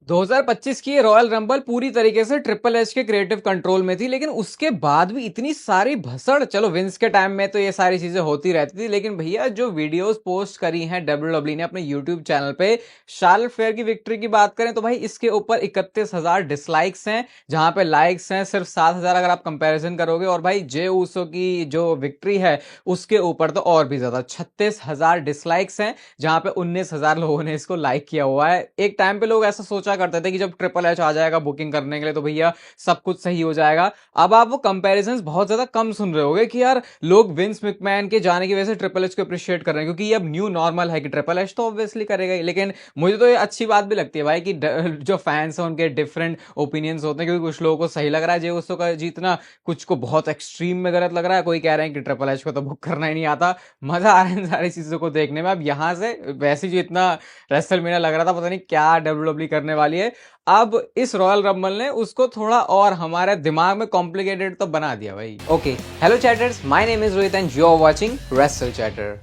2025 की royal rumble पूरी तरीके से ट्रिपल एच के क्रिएटिव कंट्रोल में थी, लेकिन उसके बाद भी इतनी सारी भसड़। चलो विंस के टाइम में तो ये सारी चीजें होती रहती थी, लेकिन भैया जो वीडियोस पोस्ट करी हैं डब्ल्यूडब्ल्यू ने अपने यूट्यूब चैनल पे शार्लेट फेयर की विक्ट्री की बात करें तो भाई इसके ऊपर 31,000 डिसलाइक्स हैं, जहां पे लाइक्स हैं सिर्फ 7,000 अगर आप कंपैरिजन करोगे। और भाई जे ऊसो की जो विक्ट्री है उसके ऊपर तो और भी ज्यादा 36,000 डिसलाइक्स हैं, जहां पे 19,000 लोगों ने इसको लाइक किया हुआ है। एक टाइम पे लोग ऐसा सोचा करते थे कि जब ट्रिपल एच आ जाएगा बुकिंग करने के लिए तो भैया सब कुछ सही हो जाएगा। अब आप वो कंपैरिजंस बहुत ज्यादा कम सुन रहे होगे कि यार लोग विंस मैकमैन के जाने की वजह से ट्रिपल एच को अप्रिशिएट कर रहे हैं, क्योंकि ये अब न्यू नॉर्मल है कि ट्रिपल एच तो ऑब्वियसली करेगा ही। लेकिन मुझे तो ये अच्छी बात भी लगती है भाई कि जो फैंस हैं उनके डिफरेंट ओपिनियंस होते हैं, क्योंकि कुछ लोगों को सही लग रहा है जे उसको का जीतना, कुछ को बहुत एक्सट्रीम में गलत लग रहा है, कोई कह रहे हैं कि ट्रिपल एच को तो बुक करना ही नहीं आता। मजा आ रहा है इन सारी चीजों को देखने में। अब यहां से वैसे जो इतना रेसलमेनिया लग रहा था, पता नहीं क्या डब्ल्यूडब्ल्यू करने वाली है। अब इस रॉयल रंबल ने उसको थोड़ा और हमारे दिमाग में कॉम्प्लिकेटेड तो बना दिया भाई। Okay, hello chatters, my name is Rohit and you are watching Wrestle Chatter.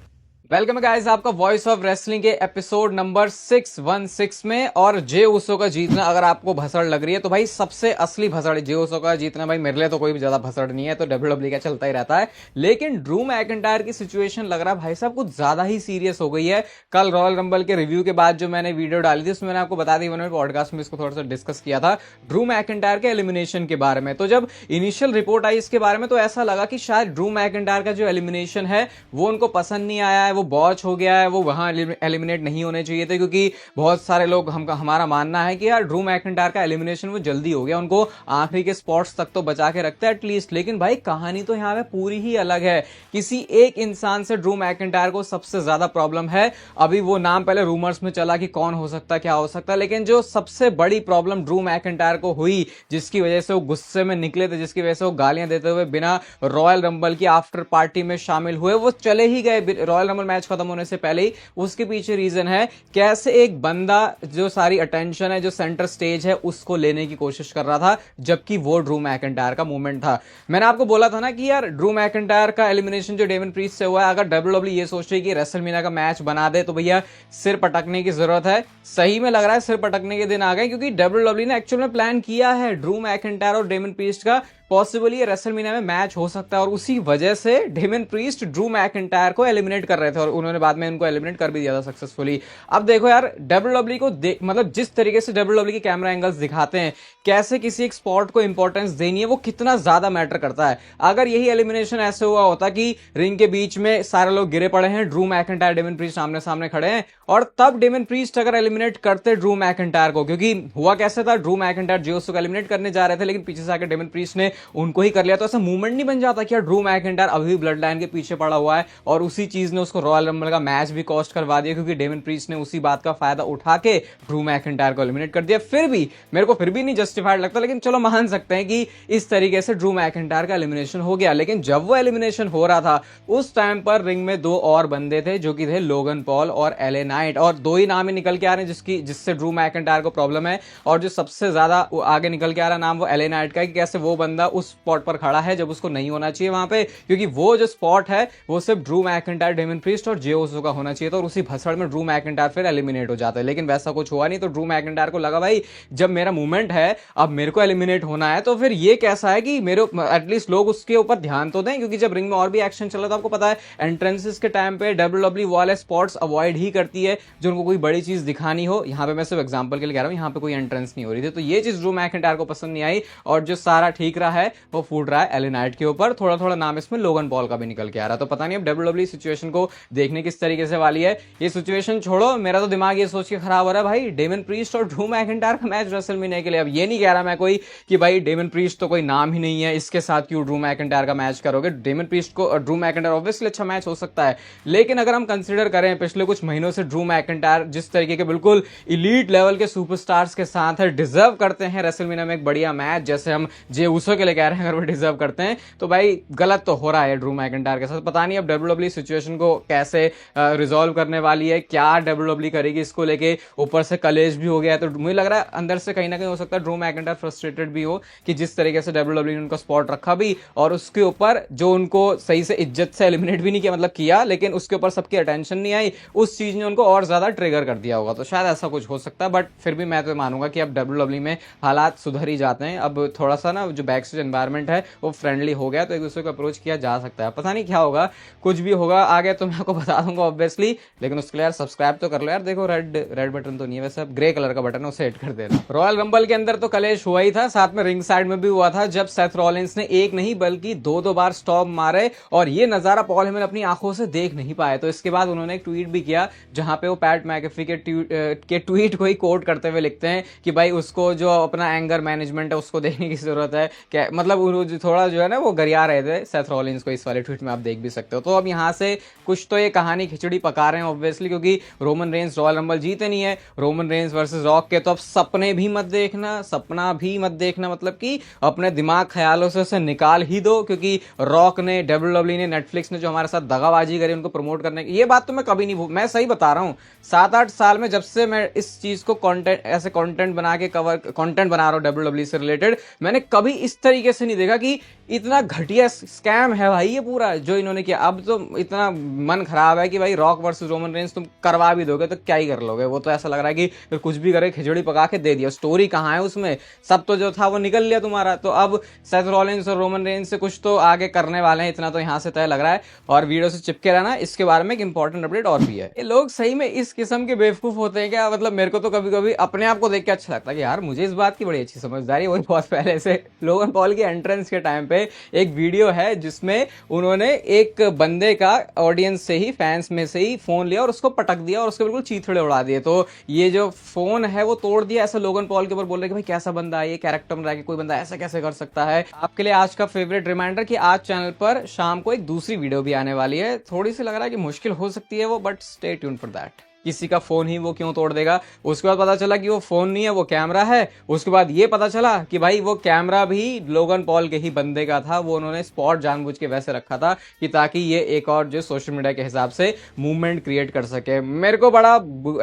Welcome guys आपका वॉइस ऑफ रेसलिंग के एपिसोड नंबर 616 में। और जे उसो का जीतना अगर आपको भसड़ लग रही है तो भाई सबसे असली भसड़ जे उसो का जीतना भाई मेरे लिए तो कोई भी ज्यादा भसड़ नहीं है, तो डब्ल्यूडब्ल्यू का चलता ही रहता है। लेकिन ड्रू मैकिंटायर की सिचुएशन लग रहा है भाई साहब कुछ ज्यादा ही सीरियस हो गई है। कल रॉयल रंबल के रिव्यू के बाद जो मैंने वीडियो डाली थी उसमें मैंने आपको बता दी, मैंने पॉडकास्ट में इसको थोड़ा सा डिस्कस किया था ड्रू मैकिंटायर के एलिमिनेशन के बारे में। तो जब इनिशियल रिपोर्ट आई इसके बारे में तो ऐसा लगा कि शायद ड्रू मैकिंटायर का जो एलिमिनेशन है वो उनको पसंद नहीं आया है, वो बॉच हो गया है, वो वहां एलिमिनेट नहीं होने चाहिए थे। क्योंकि बहुत सारे लोग हमारा मानना है कि यार ड्रू मैकिंटायर का एलिमिनेशन वो जल्दी हो गया, उनको आखिरी के स्पॉट्स तक तो बचा के रखते हैं एटलीस्ट। लेकिन भाई कहानी तो यहां पे पूरी ही अलग है। किसी एक इंसान से ड्रू मैकिंटायर को सबसे ज्यादा प्रॉब्लम है। अभी वो नाम पहले रूमर्स में चला कि कौन हो सकता है, क्या हो सकता है, लेकिन जो सबसे बड़ी प्रॉब्लम ड्रू मैकिंटायर को हुई, जिसकी वजह से वो गुस्से में निकले थे, जिसकी वजह से वो गालियां देते हुए बिना रॉयल रंबल की आफ्टर पार्टी में शामिल हुए, वो चले ही गए रॉयल रंबल मैच खत्म होने से पहले ही। उसके पीछे रीजन है कैसे एक बंदा जो सारी अटेंशन है, जो सेंटर स्टेज है, उसको लेने की कोशिश कर रहा था, जबकि वो ड्रू मैकिंटायर का मूवमेंट था। मैंने आपको बोला था ना कि यार ड्रू मैकिंटायर का एलिमिनेशन जो डेमन प्रीस्ट से हुआ है, अगर डब्ल्यूडब्ल्यू ये सोच रही है कि रेसलमेनिया का मैच बना दे तो भैया सिर पटकने की जरूरत है। सही में लग रहा है सिर पटकने के दिन आ गए, क्योंकि डब्ल्यूडब्ल्यू ने एक्चुअल में प्लान किया है ड्रू मैकिंटायर और डेमन प्रीस्ट का पॉसिबली रेसलमेनिया में मैच हो सकता है, और उसी वजह से डेमन प्रीस्ट ड्रू मैकिंटायर को एलिमिनेट कर रहे थे और उन्होंने बाद में उनको एलिमिनेट कर भी दिया था सक्सेसफुली। अब देखो यार डब्ल्यूडब्ल्यू को मतलब जिस तरीके से डब्ल्यूडब्ल्यू के कैमरा एंगल्स दिखाते हैं, कैसे किसी एक स्पॉट को इंपॉर्टेंस देनी है, वो कितना ज्यादा मैटर करता है। अगर यही एलिमिनेशन ऐसे हुआ होता कि रिंग के बीच में सारे लोग गिरे पड़े हैं, ड्रू मैकिंटायर डेमन प्रीस्ट सामने सामने खड़े हैं, और तब डेमन प्रीस्ट अगर एलिमिनेट करते ड्रू मैकिंटायर को, क्योंकि हुआ कैसे था, ड्रू मैकिंटायर जे उसो को एलिमिनेट करने जा रहे थे, लेकिन पीछे से आकर डेमन प्रीस्ट ने उनको ही कर लिया, तो ऐसा मूवमेंट नहीं बन जाता कि यार ड्रू मैकिंटायर अभी भी ब्लड लाइन के पीछे पड़ा हुआ है, और उसी चीज ने उसको रॉयल रंबल का मैच भी कॉस्ट करवा दिया, क्योंकि डेमन प्रीस्ट ने उसी बात का फायदा उठा के ड्रू मैकिंटायर को एलिमिनेट कर दिया। फिर भी मेरे को फिर भी नहीं जस्टिफाइड लगता, लेकिन चलो मान सकते हैं कि इस तरीके से ड्रू मैकिंटायर का एलिमिनेशन हो गया। लेकिन जब वो एलिमिनेशन हो रहा था उस टाइम पर रिंग में दो और बंदे थे, जो कि थे लोगन पॉल और एले नाइट, और दो ही नाम ही निकल के आ रहे हैं जिससे ड्रू मैकिंटायर को प्रॉब्लम है। और जो सबसे ज्यादा आगे निकल के आ रहा नाम वो एले नाइट का है, कि कैसे वो बंदा उस स्पॉट पर खड़ा है जब उसको नहीं होना चाहिए वहां पे, क्योंकि वो जो स्पॉट है वो सिर्फ ड्रू मैकिंटायर, डेमन प्रीस्ट और जे उसो का होना चाहिए था, और उसी भसड़ में ड्रू मैकिंटायर फिर एलिमिनेट हो जाता है। लेकिन वैसा कुछ हुआ नहीं, तो ड्रू मैकिंटायर को लगा भाई जब मेरा मूवमेंट है अब मेरे को एलिमिनेट होना है, तो फिर ये कैसा है कि मेरे एटलीस्ट लोग उसके ऊपर ध्यान तो दें। क्योंकि जब रिंग में और भी एक्शन चल रहा था, आपको पता है एंट्रेंसेस के टाइम पे डब्ल्यूडब्ल्यू वाले स्पॉट्स अवॉइड ही करती है जो उनको कोई बड़ी चीज दिखानी हो। यहां पे मैं सिर्फ एग्जांपल के लिए कह रहा हूं, यहां पे कोई एंट्रेंस नहीं हो रही थी, तो ये चीज ड्रू मैकिंटायर को पसंद नहीं आई, और जो सारा ठीक रहा है वो फूट रहा है एले नाइट के ऊपर। थोड़ा थोड़ा नाम इसमें लोगन पॉल का भी निकल के आ रहा, तो पता नहीं अब डब्ल्यूडब्ल्यू सिचुएशन को देखने किस तरीके से वाली है। ये सिचुएशन छोड़ो, मेरा तो दिमाग ये सोच के खराब हो रहा है भाई डेमन प्रीस्ट और ड्रू मैकिंटायर का मैच रेसलमेनिया के लिए। अब ये नहीं कह रहा मैं कोई कि भाई डेमन प्रीस्ट तो कोई नाम ही नहीं है, इसके साथ क्यों ड्रू मैकिंटायर का मैच करोगे। डेमन प्रीस्ट को और ड्रू मैकिंटायर ऑब्वियसली अच्छा मैच हो सकता है, लेकिन अगर हम कंसीडर करें पिछले कुछ महीनों से ड्रू मैकिंटायर जिस तरीके के बिल्कुल इलीट लेवल के सुपरस्टार्स के साथ है, डिजर्व करते हैं रेसलमेनिया में एक बढ़िया मैच, जैसे हम जे उसो के लिए कह रहे हैं अगर वो डिजर्व करते हैं, तो भाई गलत तो हो रहा है ड्रू मैकिंटायर के साथ। पता नहीं अब डब्ल्यूडब्ल्यू सिचुएशन को कैसे रिजॉल्व करने वाली है, क्या WWE करेगी इसको लेके। ऊपर से कलेश भी हो गया है, तो मुझे लग रहा है अंदर से कहीं ना कहीं हो सकता है ड्रू मैकिंटायर फ्रस्ट्रेटेड भी हो कि जिस तरीके से WWE ने उनका स्पॉट रखा भी, और उसके ऊपर जो उनको सही से इज्जत से एलिमिनेट भी नहीं किया, मतलब किया लेकिन उसके ऊपर सबकी अटेंशन नहीं आई, उस चीज ने उनको और ज्यादा ट्रिगर कर दिया होगा। तो शायद ऐसा कुछ हो सकता है, बट फिर भी मैं तो मानूंगा कि अब WWE में हालात सुधर ही जाते हैं। अब थोड़ा सा ना जो बैक स्टेज एनवायरमेंट है वो फ्रेंडली हो गया, तो एक दूसरे को अप्रोच किया जा सकता है। पता नहीं क्या होगा, कुछ भी होगा आगे तो मैं आपको बता दूंगा ऑब्वियसली, लेकिन उसके लिए यार सब्सक्राइब तो कर लो यार। देखो रेड बटन तो नहीं है वैसे, अब ग्रे कलर का बटन है, उसे हिट कर देना। रॉयल रंबल के अंदर तो कलेश हुआ ही था, साथ में रिंग साइड में भी हुआ था, जब सेथ रॉलिंस ने एक नहीं बल्कि दो बार स्टॉप मारे, और ये नजारा पॉल हेमन अपनी आंखों से देख नहीं पाए। तो इसके बाद उन्होंने एक ट्वीट भी किया जहां पे वो पैट मैकेफी के ट्वीट को ही कोट करते हुए लिखते हैं कि भाई उसको जो अपना एंगर मैनेजमेंट है उसको देखने की जरूरत है। क्या मतलब थोड़ा जो है ना वो गरिया रहे थे सेथ रॉलिंस को, इस वाले ट्वीट में आप देख भी सकते हो। तो अब यहाँ से कुछ तो ये कहानी खिचड़ी पका रहे हैं ऑब्वियसली, क्योंकि रोमन रेंस रॉयल रंबल जीते नहीं है। रोमन रेंस वर्सेस रॉक के तो अब सपने भी मत देखना, सपना भी मत देखना, मतलब कि अपने दिमाग ख्यालों से उसे निकाल ही दो, क्योंकि रॉक ने, WWE ने, नेटफ्लिक्स ने जो हमारे साथ दगाबाजी करी उनको प्रमोट करने की, ये बात तो मैं कभी नहीं मैं सही बता रहा हूं, 7-8 साल में जब से मैं इस चीज को ऐसे कंटेंट बना के कंटेंट बना रहा हूं WWE से रिलेटेड, मैंने कभी इस तरीके से नहीं देखा कि इतना घटिया स्कैम है भाई ये पूरा जो इन्होंने किया। अब तो इतना मन खराब है कि भाई रॉक वर्सेस रोमन रेंस तुम करवा भी दोगे तो क्या ही कर लोगे। वो तो ऐसा लग रहा है कि फिर कुछ भी करे खिचड़ी पका के दे दिया, स्टोरी कहाँ है उसमें, सब तो जो था वो निकल लिया तुम्हारा। तो अब सेथ रॉलिंस और रोमन रेंस से कुछ तो आगे करने वाले हैं, इतना तो यहाँ से तय लग रहा है। और वीडियो से चिपके रहना, इसके बारे में एक इंपॉर्टेंट अपडेट और भी है। ये लोग सही में इस किस्म के बेवकूफ होते हैं क्या? मतलब मेरे को तो कभी कभी अपने आप को देख के अच्छा लगता है कि यार मुझे इस बात की बड़ी अच्छी समझदारी। वही बहुत पहले से लोगन पॉल की एंट्रेंस के टाइम पे एक वीडियो है जिसमें उन्होंने एक बंदे का ऑडियंस से ही, फैंस में से ही फोन लिया और उसको पटक दिया और उसके बिल्कुल चीथड़े उड़ा दिए। तो ये जो फोन है वो तोड़ दिया, ऐसा लोगन पॉल के ऊपर बोल रहे कि भाई कैसा बंदा है ये, कैरेक्टर में रह के कोई बंदा ऐसा कैसे कर सकता है। आपके लिए आज का फेवरेट रिमाइंडर कि आज चैनल पर शाम को एक दूसरी वीडियो भी आने वाली है। थोड़ी सी लग रहा है कि मुश्किल हो सकती है वो, but stay tune for that. किसी का फोन ही वो क्यों तोड़ देगा। उसके बाद पता चला कि वो फोन नहीं है, वो कैमरा है। उसके बाद ये पता चला कि भाई वो कैमरा भी लोगन पॉल के ही बंदे का था, वो उन्होंने स्पॉट जानबूझ के वैसे रखा था कि ताकि ये एक और जो सोशल मीडिया के हिसाब से मूवमेंट क्रिएट कर सके। मेरे को बड़ा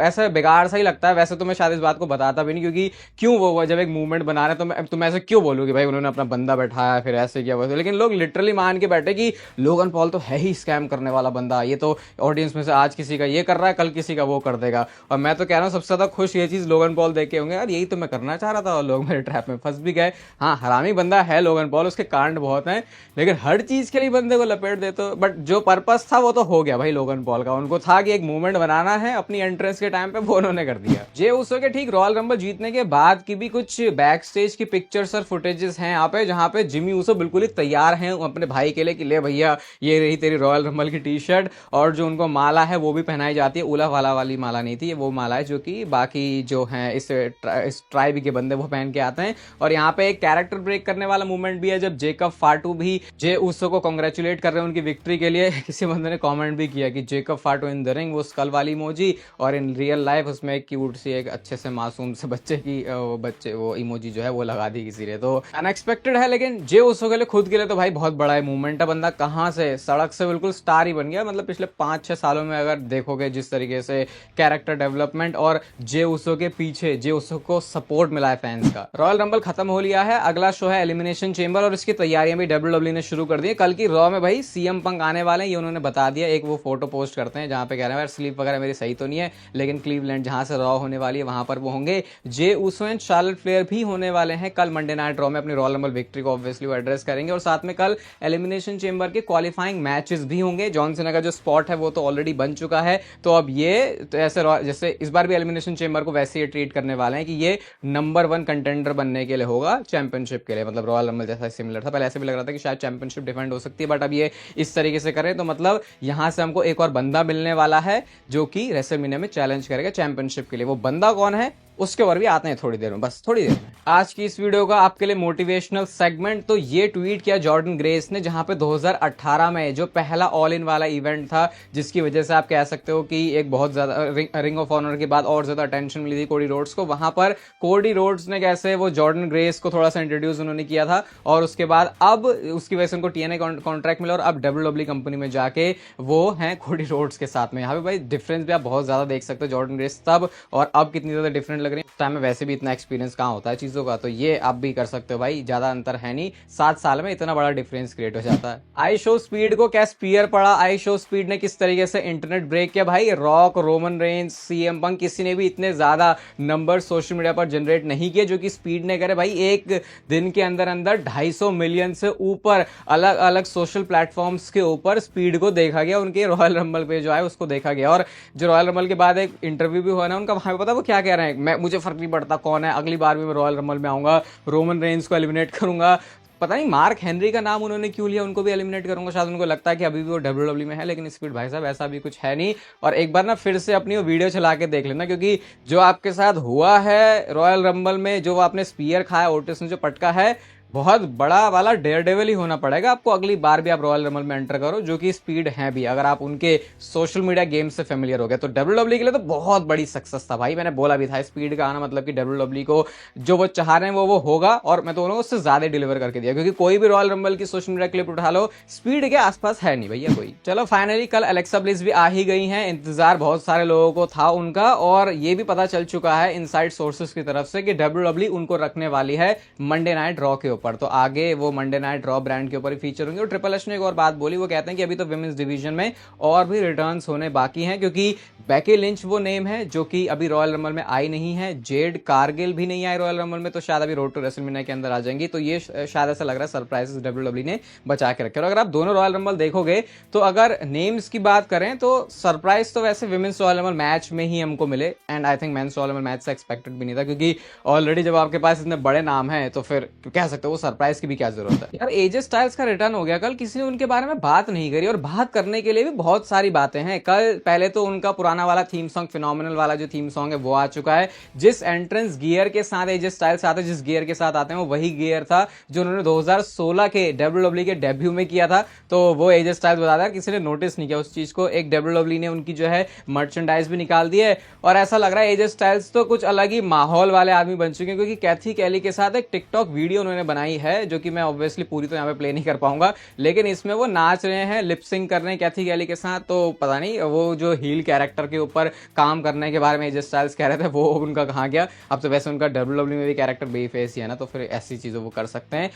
ऐसा बेकार सा ही लगता है। वैसे तो मैं शायद इस बात को बताता भी नहीं, क्योंकि क्यों वो जब एक मूवमेंट बना रहे तो मैं ऐसे क्यों बोलूँ कि भाई उन्होंने अपना बंदा बैठाया फिर ऐसे किया वैसे। लेकिन लोग लिटरली मान के बैठे कि लोगन पॉल तो है ही स्कैम करने वाला बंदा, ये तो ऑडियंस में से आज किसी का ये कर रहा है कल किसी का वो कर देगा। और मैं तो कह रहा हूँ सबसे ज्यादा खुश ये चीज लोगन पॉल देख के होंगे, यार यही तो मैं करना चाह रहा था और लोग मेरे ट्रैप में फंस भी गए। हाँ हरामी बंदा है लोगन पॉल, उसके कांड बहुत हैं, लेकिन हर चीज के लिए बंदे को लपेट दे तो, बट जो पर्पस था वो तो हो गया भाई लोगन पॉल का। उनको था कि एक मूवमेंट बनाना है अपनी एंट्रेंस के टाइम पे, वो उन्होंने कर दिया। जे उसो के ठीक रॉयल रंबल जीतने के बाद की भी कुछ बैक स्टेज की पिक्चर्स और फुटेजेस हैं यहाँ पे, जहाँ पे जिमी उसो बिल्कुल ही तैयार हैं अपने भाई के लिए कि ले भैया ये रही तेरी रॉयल रंबल की टी शर्ट, और जो उनको माला है वो भी पहनाई जाती है। उला वाली माला नहीं थी, वो माला है जो कि बाकी जो हैं इस ट्राइब के बंदे वो पहन के आते हैं। और यहाँ पे एक कैरेक्टर ब्रेक करने वाला मूवमेंट भी है, जब जेकब फाटू भी जे उसो को कांग्रेचुलेट कर रहे हैं उनकी विक्ट्री के लिए। किसी बंदे ने कमेंट भी किया कि जेकब फाटू इन द रिंग, वो स्कल वाली इमोजी, और इन रियल लाइफ उसमें एक क्यूट सी एक अच्छे से मासूम से बच्चे की वो इमोजी जो है वो लगा दी किसी ने। तो अनएक्सपेक्टेड है, लेकिन जे उसो के लिए खुद के लिए तो भाई बहुत बड़ा मूवमेंट है। बंदा कहाँ से सड़क से बिल्कुल स्टार ही बन गया। मतलब पिछले 5-6 सालों में अगर देखोगे जिस तरीके से कैरेक्टर डेवलपमेंट और जे उसो के पीछे जे उसो को सपोर्ट मिला है फैंस का। रॉयल रंबल खत्म हो लिया है, अगला शो है एलिमिनेशन चेंबर, और इसकी तैयारियां भी WWE ने शुरू कर दी है। कल की रॉ में भाई सीएम पंक आने वाले हैं, ये उन्होंने बता दिया। एक वो फोटो पोस्ट करते हैं जहां पे कह रहे हैं यार स्लीप वगैरह मेरी सही तो नहीं है, लेकिन क्लीवलैंड जहां से रॉ होने वाली है वहां पर वो होंगे। जे उसो एंड शार्लेट फ्लेयर भी होने वाले हैं कल मंडे नाइट रॉ में, अपनी रॉयल रंबल विक्ट्री को ऑब्वियसली वो एड्रेस करेंगे। और साथ में कल एलिमिनेशन चेंबर के क्वालिफाइंग मैचेस भी होंगे। जॉन सीना का जो स्पॉट है वो तो ऑलरेडी बन चुका है, तो अब ये तो ऐसे जैसे इस बार भी एलिमिनेशन चेंबर को वैसे ही ट्रीट करने वाले हैं कि ये नंबर 1 कंटेंडर बनने के लिए होगा चैंपियनशिप के लिए। मतलब रॉयल रंबल जैसा सिमिलर था, पहले ऐसे भी लग रहा था कि शायद चैंपियनशिप डिफेंड हो सकती है, बट अब ये इस तरीके से करें तो मतलब यहां से हमको एक और बंदा मिलने वाला है जो कि रेसलमेनिया में चैलेंज करेगा चैंपियनशिप के लिए। वो बंदा कौन है उसके ऊपर भी आते हैं थोड़ी देर में, बस थोड़ी देर में। आज की इस वीडियो का आपके लिए मोटिवेशनल सेगमेंट, तो ये ट्वीट किया जॉर्डन ग्रेस ने, जहां पे 2018 में जो पहला ऑल इन वाला इवेंट था, जिसकी वजह से आप कह सकते हो कि एक बहुत ज्यादा रिंग ऑफ ऑनर के बाद और ज्यादा अटेंशन मिली थी कोडी रोड्स को। वहां पर कोडी रोड्स ने कैसे वो जॉर्डन ग्रेस को थोड़ा सा इंट्रोड्यूस उन्होंने किया था, और उसके बाद अब उसकी वजह से उनको टीएनए कॉन्ट्रैक्ट मिला, और अब डब्ल्यूडब्ल्यू कंपनी में जाके वो हैं कोडी रोड्स के साथ में। यहाँ पे भाई डिफरेंस भी आप बहुत ज्यादा देख सकते हो, जॉर्डन ग्रेस तब और अब कितनी ज्यादा डिफरेंट लग रही है। उस टाइम में वैसे भी इतना एक्सपीरियंस कहाँ होता है चीजों का, तो ये आप भी कर सकते हो भाई, ज्यादा अंतर है नहीं, 7 साल में इतना बड़ा डिफरेंस क्रिएट हो जाता है। आई शो स्पीड को क्या स्पीयर पड़ा, आई शो स्पीड ने किस तरीके से इंटरनेट ब्रेक किया भाई। Rock, Roman Reigns, CM Punk, किसी ने भी इतने ज्यादा नंबर सोशल मीडिया पर जनरेट नहीं किए जो कि स्पीड ने करे भाई। एक दिन के अंदर अंदर 250 मिलियन से ऊपर अलग अलग सोशल प्लेटफॉर्म्स के ऊपर स्पीड को देखा गया, उनके रॉयल रंबल पे जो है उसको देखा गया। और जो रॉयल रंबल के बाद एक इंटरव्यू भी हुआ ना उनका, वहां पे पता वो क्या कह रहे हैं, मुझे फर्क नहीं पड़ता कौन है, अगली बार भी मैं रॉयल रंबल में आऊंगा, रोमन रेंज को एलिमिनेट करूंगा। पता नहीं मार्क हेनरी का नाम उन्होंने क्यों लिया, उनको भी एलिमिनेट करूंगा, शायद उनको लगता है कि अभी भी वो डब्ल्यूडब्ल्यू में है। लेकिन स्पीड भाई साहब ऐसा भी कुछ है नहीं। और एक बार ना फिर से अपनी वो वीडियो चला के देख लेना, क्योंकि जो आपके साथ हुआ है रॉयल रंबल में, जो आपने स्पीयर खाया, ओटिस ने जो पटका है, बहुत बड़ा वाला डेयर डेविल ही होना पड़ेगा आपको अगली बार भी आप रॉयल रंबल में एंटर करो, जो कि स्पीड है भी, अगर आप उनके सोशल मीडिया गेम से फेमिलियर हो गए। तो डब्ल्यूडब्ल्यू के लिए तो बहुत बड़ी सक्सेस था भाई, मैंने बोला भी था स्पीड का आना मतलब कि डब्ल्यूडब्ल्यू को जो वो चाह रहे हैं वो होगा, और मैं तो बोलूंगा उससे ज्यादा डिलीवर करके दिया, क्योंकि कोई भी रॉयल रंबल की सोशल मीडिया क्लिप उठा लो, स्पीड के आसपास है नहीं भैया कोई। चलो फाइनली कल एलेक्सा ब्लिस भी आ ही गई हैं, इंतजार बहुत सारे लोगों को था उनका, और ये भी पता चल चुका है इनसाइड सोर्सेस की तरफ से कि डब्ल्यूडब्ल्यू उनको रखने वाली है मंडे नाइट रॉ के ऊपर। तो आगे वो मंडे नाइट रॉ ब्रांड के ऊपर ही फीचर होंगे। और ट्रिपल एच ने एक और बात बोली, वो कहते हैं कि अभी तो विमेंस डिवीजन में और भी रिटर्न्स होने बाकी हैं, क्योंकि बेकी लिंच वो नेम है जो कि अभी रॉयल रंबल में आई नहीं है, जेड कारगिल भी नहीं आई रॉयल रंबल में, तो शायद अभी रोड टू रेसलमेनिया के अंदर आ जाएंगी। तो ये शायद ऐसा लग रहा है सरप्राइजेस डब्ल्यूडब्ल्यू ने बचा के रखे। और अगर आप दोनों रॉयल रंबल देखोगे तो अगर नेम्स की बात करें तो सरप्राइज तो वैसे विमेंस रॉयल रंबल मैच में ही हमको मिले, and I think men's Royal Rumble match से एक्सपेक्टेड भी नहीं था, क्योंकि ऑलरेडी जब आपके पास इतने बड़े नाम हैं तो फिर कह सकते हो वो सरप्राइज की भी क्या जरूरत है। यार एजे स्टाइल्स का रिटर्न हो गया कल, किसी ने उनके बारे में बात नहीं करी, और बात करने के लिए भी बहुत सारी बातें हैं। कल पहले तो उनका पुराना वाला थीम सॉन्ग, फिनोमिनल वाला जो थीम सॉन्ग है वो आ चुका है, जिस एंट्रेंस गियर के साथ एजे स्टाइल्स आते हैं, जिस गियर के साथ आते हैं वो वही गियर था जो उन्होंने 2016 के डब्ल्यूडब्ल्यू के डेब्यू में किया था। तो वो एजे स्टाइल्स बताया, किसी ने नोटिस नहीं किया उस चीज को। एक डब्ल्यूडब्ल्यू ने उनकी जो है मर्चेंडाइज भी निकाल दी है, और ऐसा लग रहा है एजे स्टाइल्स तो कुछ अलग ही माहौल वाले आदमी बन चुके हैं, क्योंकि कैथी कैली के साथ एक टिकटॉक वीडियो उन्होंने बनाई है, जो कि मैं ऑब्वियसली पूरी तो यहाँ पे प्ले नहीं कर पाऊंगा, लेकिन इसमें वो नाच रहे हैं, लिपसिंग कर रहे हैं कैथी कैली के साथ। तो पता नहीं वो जो हील कैरेक्टर के ऊपर काम करने के बारे में एजे स्टाइल्स कह रहे थे वो उनका कहाँ गया। अब तो वैसे उनका डब्ल्यूडब्ल्यू में भी कैरेक्टर बेफेस ही है ना, तो फिर ऐसी चीजों वो कर सकते हैं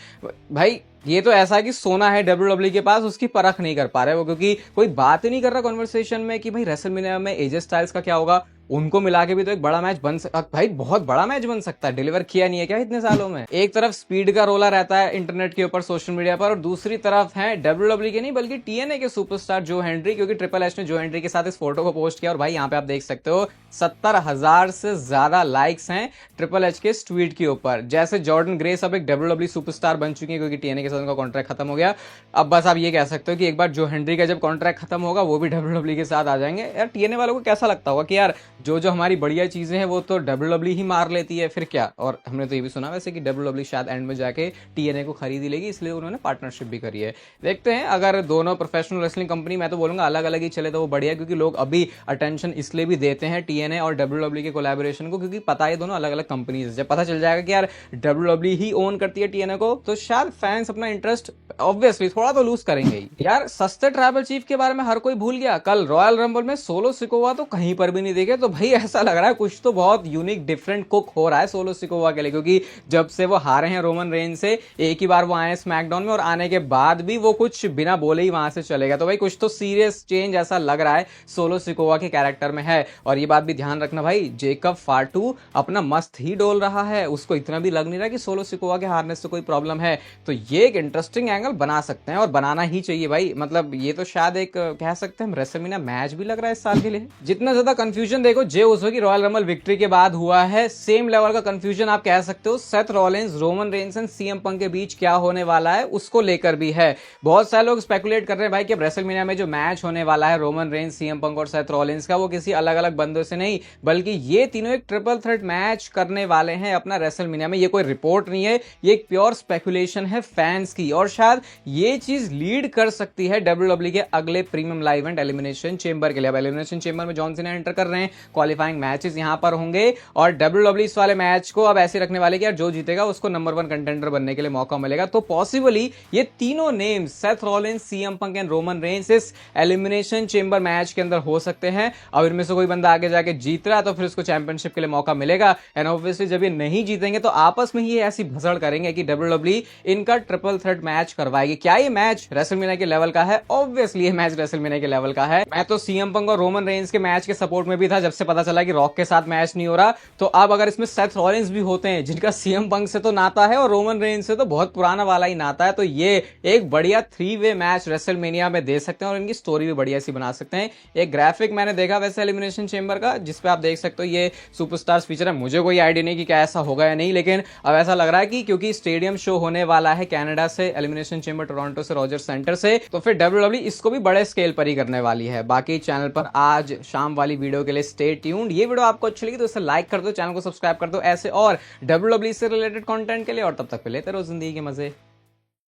भाई। ये तो ऐसा है कि सोना है डब्ल्यूडब्ल्यू के पास, उसकी परख नहीं कर पा रहे वो, क्योंकि कोई बात ही नहीं कर रहा कॉन्वर्सेशन में कि भाई रेसलमेनिया में एजे स्टाइल्स का क्या होगा। उनको मिला के भी तो एक बड़ा मैच बन सकता भाई, बहुत बड़ा मैच बन सकता है। डिलीवर किया नहीं है क्या इतने सालों में। एक तरफ स्पीड का रोला रहता है इंटरनेट के ऊपर, सोशल मीडिया पर, और दूसरी तरफ है डब्ल्यूडब्ल्यू के नहीं बल्कि टीएनए के सुपरस्टार जो हेनरी, क्योंकि ट्रिपल एच ने जो हेनरी के साथ इस फोटो को पोस्ट किया, और भाई यहाँ पे आप देख सकते हो 70,000 से ज्यादा लाइक्स हैं ट्रिपल एच के इस ट्वीट के ऊपर। जैसे जॉर्डन ग्रेस अब एक डब्ल्यूडब्ल्यू सुपरस्टार बन चुकी है, क्योंकि टीएनए के साथ उनका कॉन्ट्रैक्ट खत्म हो गया। अब बस आप ये कह सकते हो कि एक बार जो हेनरी का जब कॉन्ट्रैक्ट खत्म होगा वो भी डब्ल्यूडब्ल्यू के साथ आ जाएंगे। यार टीएनए वालों को कैसा लगता होगा कि यार जो जो हमारी बढ़िया चीजें हैं वो तो डब्ल्यूडब्ल्यू ही मार लेती है, फिर क्या। और हमने तो ये भी सुना वैसे कि डब्ल्यूडब्ल्यू शायद एंड में जाके टीएनए को खरीद ही लेगी, इसलिए उन्होंने पार्टनरशिप भी करी है। देखते हैं, अगर दोनों प्रोफेशनल रेसलिंग कंपनी, मैं तो बोलूंगा अलग अलग ही चले तो वो बढ़िया, क्योंकि लोग अभी अटेंशन इसलिए भी देते हैं टीएनए और डब्ल्यूडब्ल्यू के कोलैबोरेशन को, क्योंकि पता है दोनों अलग अलग कंपनीज। जब पता चल जाएगा कि यार डब्ल्यूडब्ल्यू ही ओन करती है टीएनए को, तो शायद फैंस अपना इंटरेस्ट ऑब्वियसली थोड़ा तो लूज करेंगे ही। यार सस्ते ट्राइबल चीफ के बारे में हर कोई भूल गया, कल रॉयल रंबल में सोलो सिकोवा तो कहीं पर भी नहीं देखे। तो भाई ऐसा लग रहा है कुछ तो बहुत यूनिक डिफरेंट कुक हो रहा है सोलो सिकोवा के लिए, क्योंकि जब से वो हारे हैं रोमन रेंज से, एक ही बार वो आए स्मैकडाउन में, और आने के बाद भी वो कुछ बिना बोले ही वहां से चले गए। तो भाई कुछ तो सीरियस चेंज ऐसा लग रहा है सोलो सिकोवा के कैरेक्टर में है। और ये बात भी ध्यान रखना भाई, जेकब फाटू अपना मस्त ही डोल रहा है, उसको इतना भी लग नहीं रहा कि सोलो सिकोवा के हारने से कोई प्रॉब्लम है। तो ये एक इंटरेस्टिंग एंगल बना सकते हैं, और बनाना ही चाहिए भाई। मतलब ये तो शायद एक कह सकते हैं रेसलमेनिया मैच भी लग रहा है इस साल के लिए। जितना ज्यादा कंफ्यूजन देखो जे उसो की रॉयल रंबल विक्ट्री के बाद हुआ है, सेम लेवल का कंफ्यूजन आप कह सकते हो Seth Rollins, Roman Reigns and CM Punk के बीच क्या होने वाला है उसको लेकर भी है। बहुत सारे लोग स्पेकुलेट कर रहे हैं भाई कि रेसलमेनिया में जो मैच होने वाला है रोमन रेंस, सीएम पंक और सेथ रॉलिंस का, वो किसी अलग अलग बंदों से नहीं, बल्कि ये तीनों एक ट्रिपल थ्रेट मैच करने वाले हैं अपना रेसलमेनिया में। ये कोई रिपोर्ट नहीं है, ये एक प्योर स्पेकुलेशन है फैंस की, और शायद ये चीज लीड कर सकती है WWE के अगले premium live event elimination chamber के लिए। अब एलिमिनेशन चेंबर में जॉन सीना एंटर कर रहे हैं, क्वालिफाइंग मैचेस यहां पर होंगे, और WWE इस वाले मैच को अब ऐसे रखने वाले कि यार जो जीतेगा उसको नंबर 1 कंटेंडर बनने के लिए मौका मिलेगा। तो पॉसिबली ये तीनों names Seth Rollins, CM Punk and Roman Reigns इस एलिमिनेशन चेंबर मैच के अंदर हो सकते हैं। अब इनमें से कोई बंदा आगे जाके जीत रहा है तो फिर उसको चैंपियनशिप के लिए मौका मिलेगा, एंड ऑब्वियसली जब ये नहीं जीतेंगे तो आपस में ही ऐसी भसड़ करेंगे कि WWE इनका ट्रिपल थ्रेट मैच करवाएगी। क्या ये मैच रेसलमेनिया के लेवल का है? ऑब्वियसली ये मैच रेसलमेनिया के लेवल का है। मैं तो सीएम पंक और रोमन रेंस के मैच के सपोर्ट में भी था जब से पता चला कि रॉक के साथ मैच नहीं हो रहा। तो अब अगर इसमें सेथ रॉलिंस भी होते हैं जिनका सीएम पंक से तो नाता है और रोमन रेंस से तो बहुत पुराना वाला ही नाता है, तो ये एक बढ़िया 3-वे मैच रेसलमेनिया में दे सकते हैं और इनकी स्टोरी भी बढ़िया सी बना सकते हैं। एक ग्राफिक मैंने देखा वैसे एलिमिनेशन चेंबर का, जिसपे आप देख सकते हो ये सुपरस्टार्स फीचर है। मुझे कोई आइडिया नहीं कि क्या ऐसा होगा या नहीं, लेकिन अब ऐसा लग रहा है कि क्योंकि स्टेडियम शो होने वाला है कनाडा से, एलिमिनेशन चेंबर टोरंटो से, रॉजर्स सेंटर से, तो फिर WWE इसको भी बड़े स्केल पर ही करने वाली है। बाकी चैनल पर आज शाम वाली वीडियो के लिए स्टे ट्यून्ड। ये वीडियो आपको अच्छी लगी तो इसे लाइक कर दो, चैनल को सब्सक्राइब कर दो ऐसे और WWE से रिलेटेड कंटेंट के लिए, और तब तक पे लेते रहो जिंदगी के मजे।